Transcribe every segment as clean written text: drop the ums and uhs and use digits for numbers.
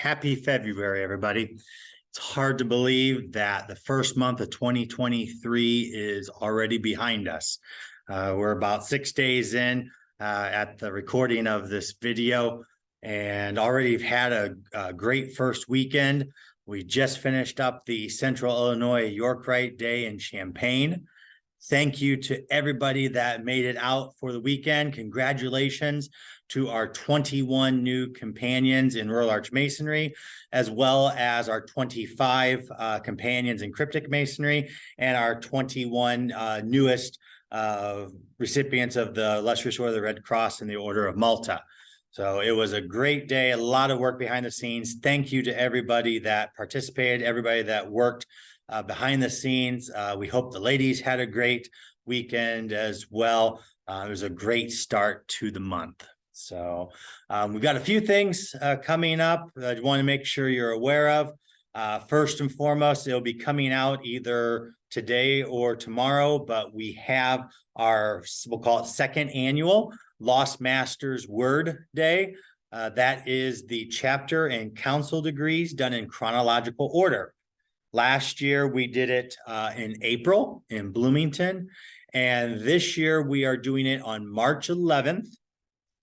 Happy February, everybody. It's hard to believe that the first month of 2023 is already behind us. We're about 6 days in at the recording of this video and already had a great first weekend. We just finished up the Central Illinois Yorkrite Day in Champaign. Thank you to everybody that made it out for the weekend. Congratulations to our 21 new companions in Rural Arch Masonry, as well as our 25 companions in Cryptic Masonry, and our 21 newest recipients of the Illustrious Order of the Red Cross and the Order of Malta. So it was a great day, a lot of work behind the scenes. Thank you to everybody that participated, everybody that worked behind the scenes. We hope the ladies had a great weekend as well. It was a great start to the month. So we've got a few things coming up that I want to make sure you're aware of. First and foremost, it'll be coming out either today or tomorrow, but we have our, we'll call it second annual Lost Masters Word Day. That is the chapter and council degrees done in chronological order. Last year, we did it in April in Bloomington, and this year we are doing it on March 11th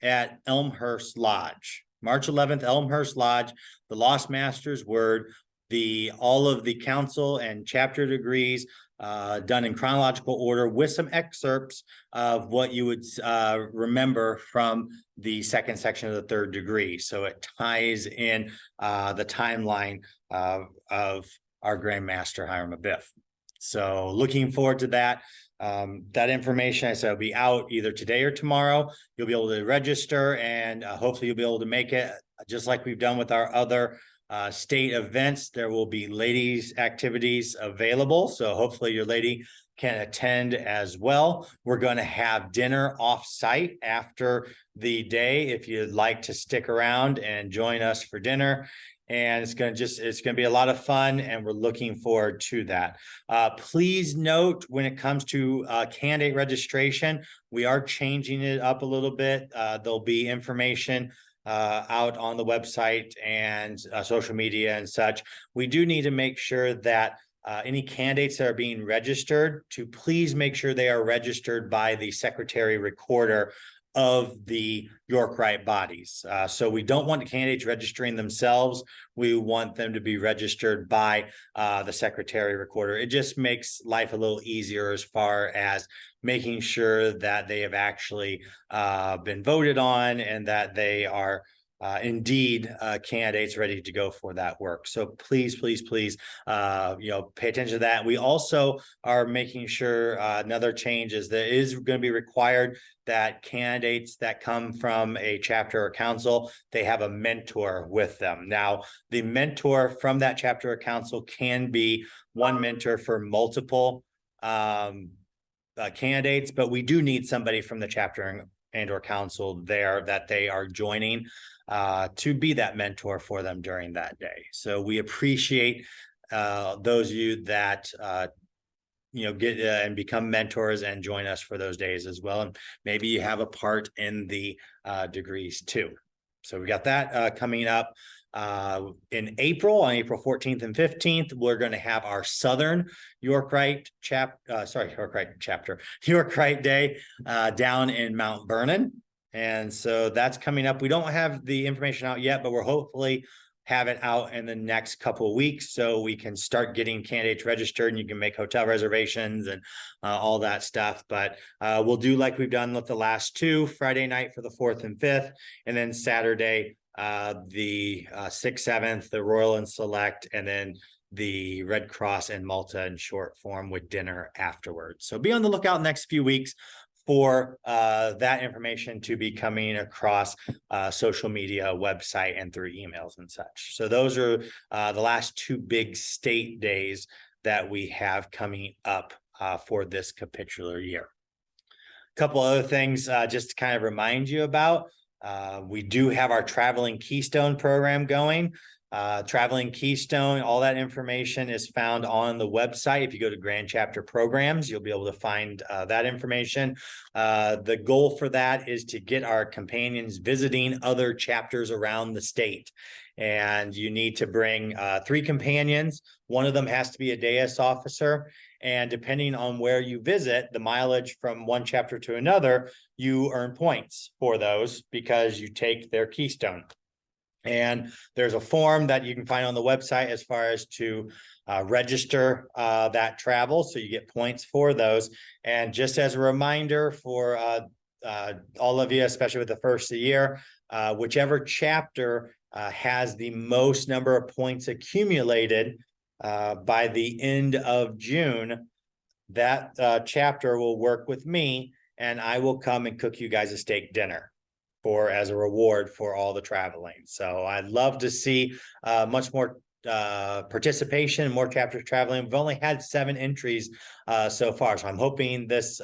at Elmhurst Lodge. March 11th, Elmhurst Lodge, the Lost Masters Word, all of the council and chapter degrees done in chronological order with some excerpts of what you would remember from the second section of the third degree. So it ties in the timeline of our Grand Master Hiram Abiff. So looking forward to that. That information, I said, will be out either today or tomorrow. You'll be able to register, and hopefully you'll be able to make it, just like we've done with our other state events. There will be ladies activities available, so hopefully your lady can attend as well. We're going to have dinner off-site after the day if you'd like to stick around and join us for dinner. And it's going to be a lot of fun, and we're looking forward to that. Please note, when it comes to candidate registration, we are changing it up a little bit. There'll be information out on the website and social media and such. We do need to make sure that any candidates that are being registered, to please make sure they are registered by the secretary recorder of the Yorkrite bodies. So we don't want the candidates registering themselves. We want them to be registered by the secretary recorder. It just makes life a little easier as far as making sure that they have actually been voted on and that they are indeed candidates ready to go for that work. So please pay attention to that. We also are making sure another change is that it is going to be required that candidates that come from a chapter or council, they have a mentor with them. Now, the mentor from that chapter or council can be one mentor for multiple candidates, but we do need somebody from the chapter and or council there that they are joining to be that mentor for them during that day. So we appreciate those of you that get and become mentors and join us for those days as well. And maybe you have a part in the degrees too. So we got that coming up in April, on April 14th and 15th. We're going to have our Southern Yorkrite Day down in Mount Vernon. And so that's coming up. We don't have the information out yet, but we're hopefully have it out in the next couple of weeks so we can start getting candidates registered, and you can make hotel reservations and all that stuff. But we'll do like we've done with the last two: Friday night for the 4th and 5th, and then Saturday, the 6th, 7th, the Royal and Select, and then the Red Cross and Malta in short form with dinner afterwards. So be on the lookout next few weeks for that information to be coming across social media, website, and through emails and such. So those are the last two big state days that we have coming up for this capitular year. A couple other things just to kind of remind you about. We do have our Traveling Keystone program going. Traveling Keystone, all that information is found on the website. If you go to Grand Chapter Programs, you'll be able to find that information. The goal for that is to get our companions visiting other chapters around the state. and you need to bring 3 companions. One of them has to be a deus officer, and depending on where you visit, the mileage from one chapter to another, you earn points for those because you take their keystone. And there's a form that you can find on the website as far as to register that travel, so you get points for those. And just as a reminder for all of you, especially with the first of the year, whichever chapter has the most number of points accumulated by the end of June, that chapter will work with me, and I will come and cook you guys a steak dinner as a reward for all the traveling. So I'd love to see much more participation, more chapters traveling. We've only had 7 entries so far, so I'm hoping this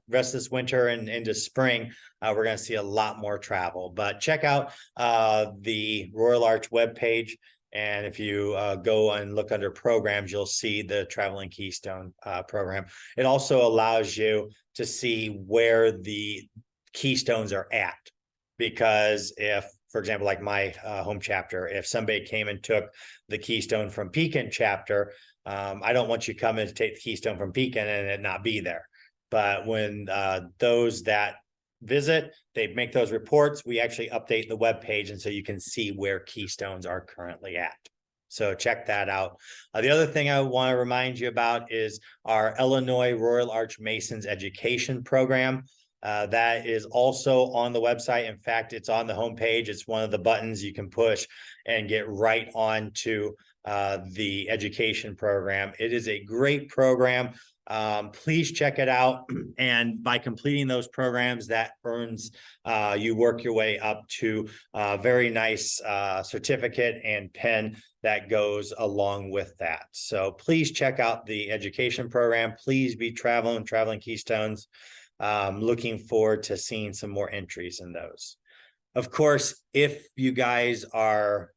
rest of this winter and into spring we're going to see a lot more travel. But check out the Royal Arch webpage, and if you go and look under programs, you'll see the Traveling Keystone program. It also allows you to see where the keystones are at. Because if, for example, like my home chapter, if somebody came and took the keystone from Pekin chapter, I don't want you coming to take the keystone from Pekin and it not be there. But when those that visit, they make those reports, we actually update the web page, and so you can see where keystones are currently at. So check that out. The other thing I want to remind you about is our Illinois Royal Arch Masons education program. That is also on the website. In fact, it's on the homepage. It's one of the buttons you can push and get right on to the education program. It is a great program. Please check it out. And by completing those programs, that earns you work your way up to a very nice certificate and pen that goes along with that. So please check out the education program. Please be traveling Keystones. Looking forward to seeing some more entries in those. Of course, if you guys are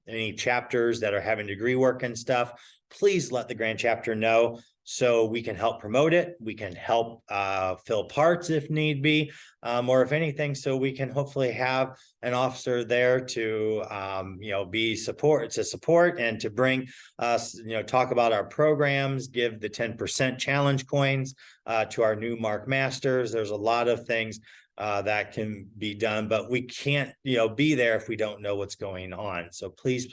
any chapters that are having degree work and stuff, please let the Grand Chapter know so we can help promote it. We can help fill parts if need be, or if anything, so we can hopefully have an officer there to be support and to bring us, talk about our programs, give the 10% challenge coins to our new Mark Masters. There's a lot of things that can be done, but we can't be there if we don't know what's going on. So please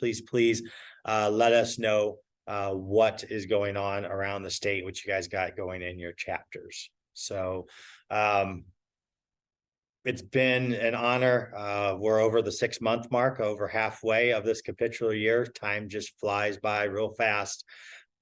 let us know what is going on around the state, what you guys got going in your chapters. So it's been an honor. We're over the 6-month mark, over halfway of this capitular year. Time just flies by real fast,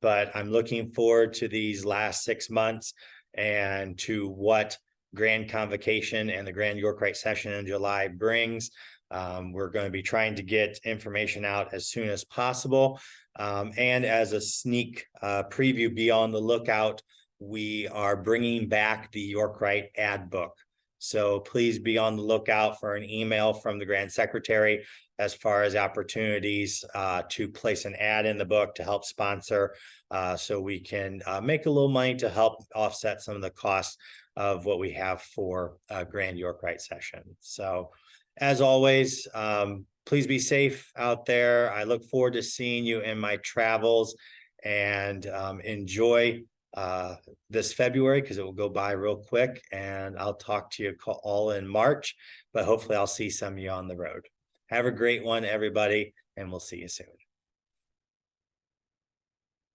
but I'm looking forward to these last 6 months and to what Grand Convocation and the Grand York Rite Session in July brings. We're going to be trying to get information out as soon as possible. And as a sneak preview, be on the lookout, we are bringing back the York Rite ad book. So please be on the lookout for an email from the Grand Secretary as far as opportunities to place an ad in the book to help sponsor, so we can make a little money to help offset some of the costs of what we have for Grand York Rite Session. So as always, please be safe out there. I look forward to seeing you in my travels, and enjoy this February, because it will go by real quick, and I'll talk to you all in March, but hopefully I'll see some of you on the road. Have a great one, everybody, and we'll see you soon.